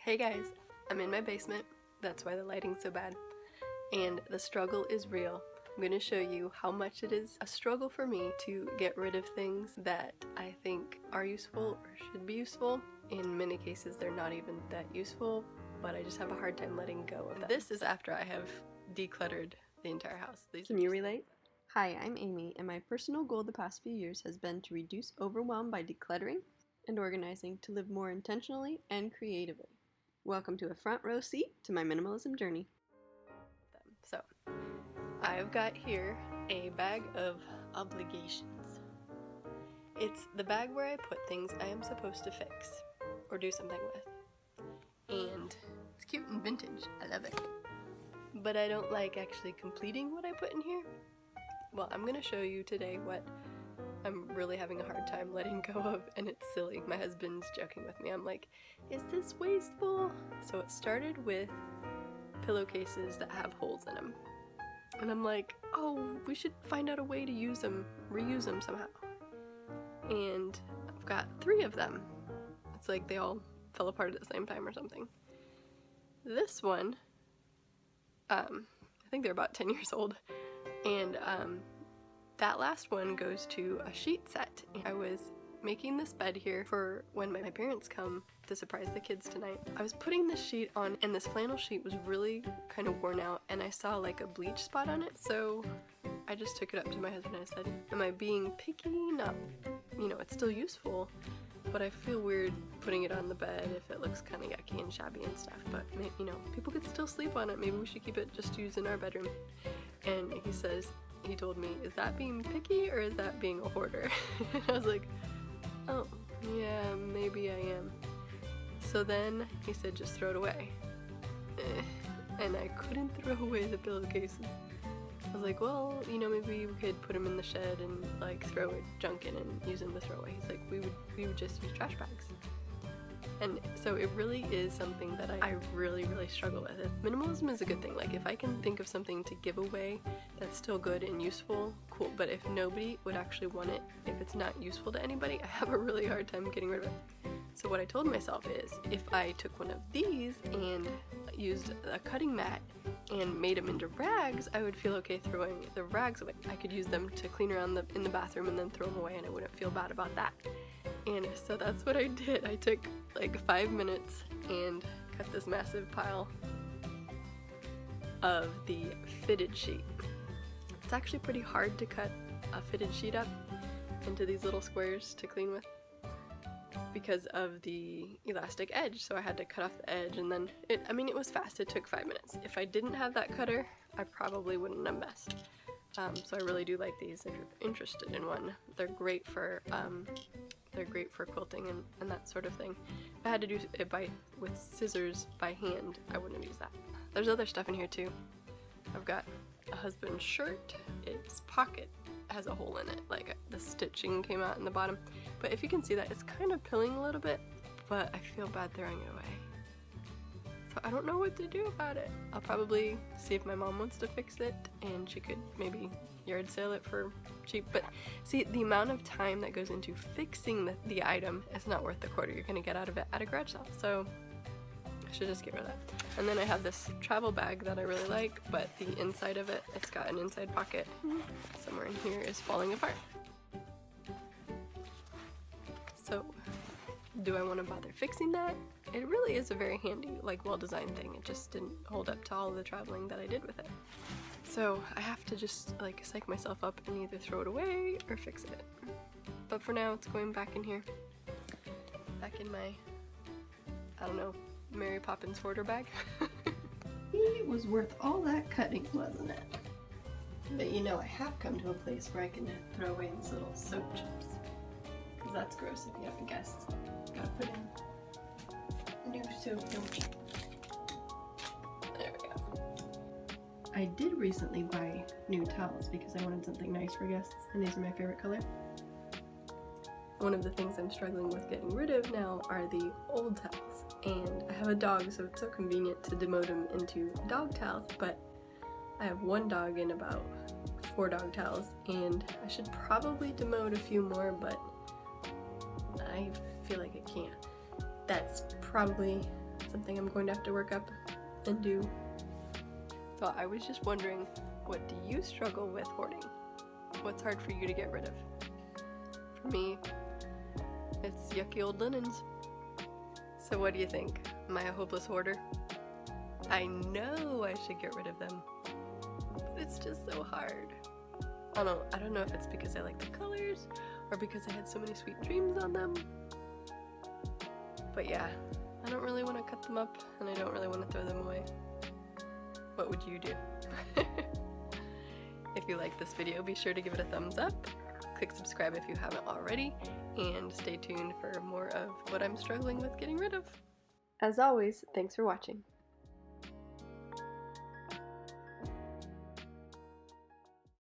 Hey guys, I'm in my basement, that's why the lighting's so bad, and the struggle is real. I'm going to show you how much it is a struggle for me to get rid of things that I think are useful or should be useful. In many cases they're not even that useful, but I just have a hard time letting go of them. This is after I have decluttered the entire house. Can you relate? Hi, I'm Amy, and my personal goal the past few years has been to reduce overwhelm by decluttering and organizing to live more intentionally and creatively. Welcome to a front row seat to my minimalism journey. So, I've got here a bag of obligations. It's the bag where I put things I am supposed to fix or do something with. And it's cute and vintage. I love it. But I don't like actually completing what I put in here. Well, I'm going to show you today what I'm really having a hard time letting go of, and it's silly. My husband's joking with me. I'm like, is this wasteful? So it started with pillowcases that have holes in them. And I'm like, oh, we should find out a way to use them, reuse them somehow. And I've got 3 of them. It's like they all fell apart at the same time or something. This one, I think they're about 10 years old. And that last one goes to a sheet set. I was making this bed here for when my parents come to surprise the kids tonight. I was putting this sheet on, and this flannel sheet was really kind of worn out, and I saw like a bleach spot on it, so I just took it up to my husband and I said, am I being picky? No. You know, it's still useful, but I feel weird putting it on the bed if it looks kind of yucky and shabby and stuff, but you know, people could still sleep on it. Maybe we should keep it just used in our bedroom. And he told me, is that being picky or is that being a hoarder? And I was like, oh, yeah, maybe I am. So then he said, just throw it away. And I couldn't throw away the pillowcases. I was like, well, you know, maybe we could put them in the shed and like throw junk in and use them to throw away. He's like, we would just use trash bags. And so it really is something that I really, really struggle with. Minimalism is a good thing. Like, if I can think of something to give away that's still good and useful, cool. But if nobody would actually want it, if it's not useful to anybody, I have a really hard time getting rid of it. So what I told myself is, if I took one of these and used a cutting mat and made them into rags, I would feel okay throwing the rags away. I could use them to clean around in the bathroom and then throw them away, and I wouldn't feel bad about that. And so that's what I did. I took like 5 minutes and cut this massive pile of the fitted sheet. It's actually pretty hard to cut a fitted sheet up into these little squares to clean with because of the elastic edge. So I had to cut off the edge, and then it was fast. It took 5 minutes. If I didn't have that cutter, I probably wouldn't have messed. So I really do like these if you're interested in one. They're great for quilting and that sort of thing. If I had to do it with scissors by hand, I wouldn't have used that. There's other stuff in here too. I've got a husband's shirt. Its pocket has a hole in it, like the stitching came out in the bottom. But if you can see that, it's kind of pilling a little bit, but I feel bad throwing it away. So I don't know what to do about it. I'll probably see if my mom wants to fix it, and she could maybe yard sale it for cheap. But see, the amount of time that goes into fixing the item is not worth the quarter you're gonna get out of it at a garage sale. So I should just get rid of that. And then I have this travel bag that I really like, but the inside of it, it's got an inside pocket somewhere in here, is falling apart. So do I want to bother fixing that? It really is a very handy, like, well-designed thing. It just didn't hold up to all of the traveling that I did with it. So I have to just like psych myself up and either throw it away or fix it. But for now, it's going back in here. Back in my, I don't know, Mary Poppins hoarder bag. It was worth all that cutting, wasn't it? But you know, I have come to a place where I can throw away these little soap chips. Because that's gross if you haven't guessed. Gotta put in new soap, don't you? There we go. I did recently buy new towels because I wanted something nice for guests, and these are my favorite color. One of the things I'm struggling with getting rid of now are the old towels, and I have a dog, so it's so convenient to demote them into dog towels, but I have one dog and about 4 dog towels, and I should probably demote a few more, but I feel like I can't. That's probably something I'm going to have to work up and do. So I was just wondering, what do you struggle with hoarding? What's hard for you to get rid of? For me, it's yucky old linens. So what do you think? Am I a hopeless hoarder? I know I should get rid of them, but it's just so hard. I don't know if it's because I like the colors or because I had so many sweet dreams on them. But yeah, I don't really want to cut them up and I don't really want to throw them away. What would you do? If you like this video, be sure to give it a thumbs up, click subscribe if you haven't already, and stay tuned for more of what I'm struggling with getting rid of. As always, thanks for watching.